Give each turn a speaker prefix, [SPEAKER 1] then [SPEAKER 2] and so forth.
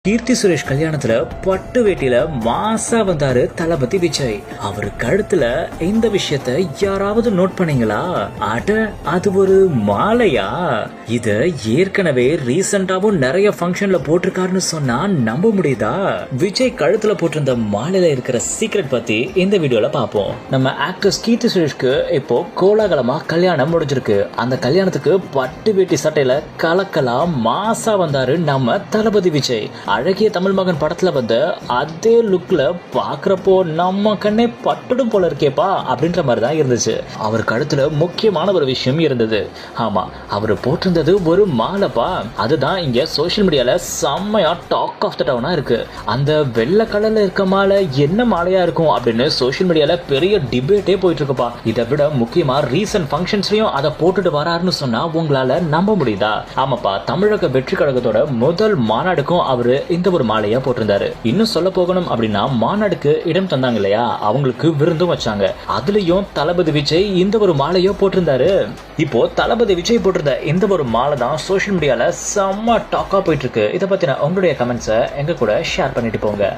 [SPEAKER 1] கீர்த்தி சுரேஷ் கல்யாணத்துல பட்டு வேட்டியில மாசா வந்தாரு தளபதி விஜய். அவரு கழுத்துல இந்த விஷயத்த யாராவது நோட் பண்ணீங்களா? அட, அது ஒரு மாலையா? இத ஏற்கனவே ரீசெண்டாவும் நிறைய ஃபங்க்ஷன்ல போட்டிருக்காருன்னு சொன்னா நம்ப முடியுதா? விஜய் கழுத்துல போட்டிருந்த மாலையில இருக்கிற சீக்ரெட் பத்தி இந்த வீடியோல பாப்போம். நம்ம ஆக்ட்ரஸ் கீர்த்தி சுரேஷ்க்கு இப்போ கோலாகலமா கல்யாணம் முடிஞ்சிருக்கு. அந்த கல்யாணத்துக்கு பட்டு வேட்டி சட்டையில கலக்கலா மாசா வந்தாரு நம்ம தளபதி விஜய். அழகிய தமிழ் மகன் படத்துல வந்து அதே லுக்ல பாக்குறப்போ நம்ம கண்ணே பட்டுடும் போல இருக்கேப்பா அப்படின்ற மாதிரி தான் இருந்துச்சு. அவர் கழுத்துல முக்கியமான ஒரு விஷயம் இருந்தது. ஆமா, அவர் போட்டிருந்தது ஒரு மாலைப்பா. அதுதான் இங்க சோசியல் மீடியால செம்மையா டாக் ஆஃப் த டவுனா இருக்கு. அந்த வெள்ளை கலர்ல இருக்க மாலை என்ன மாலையா இருக்கும் அப்படின்னு சோசியல் மீடியால பெரிய டிபேட்டே போயிட்டு இருக்குப்பா. இதை விட முக்கியமா ரீசன்ட் ஃபங்க்ஷன்ஸ்லயும் அதை போட்டுட்டு வராருன்னு சொன்னா உங்களால நம்ப முடியுதா? ஆமாப்பா, தமிழக வெற்றி கழகத்தோட முதல் மாநாடுக்கும் அவரு இந்த ஒரு மாலையா போட்டிருந்தாரு. இன்னும் சொல்ல போகணும் அப்படின்னா, மாநாடுக்கு இடம் தந்தாங்க இல்லையா, அவங்களுக்கு விருந்தும் வச்சாங்க. அதுலயும் தளபதி விஜய் இந்த ஒரு மாலையோ போட்டிருந்தாரு. இப்போ தளபதி விஜய் போட்டிருந்த இந்த ஒரு மாலை தான் சோசியல் மீடியால செம்ம டாக்கா போயிட்டு இருக்கு. இதை பத்தின உங்களுடைய கமெண்ட்ஸை எங்க கூட ஷேர் பண்ணிட்டு போங்க.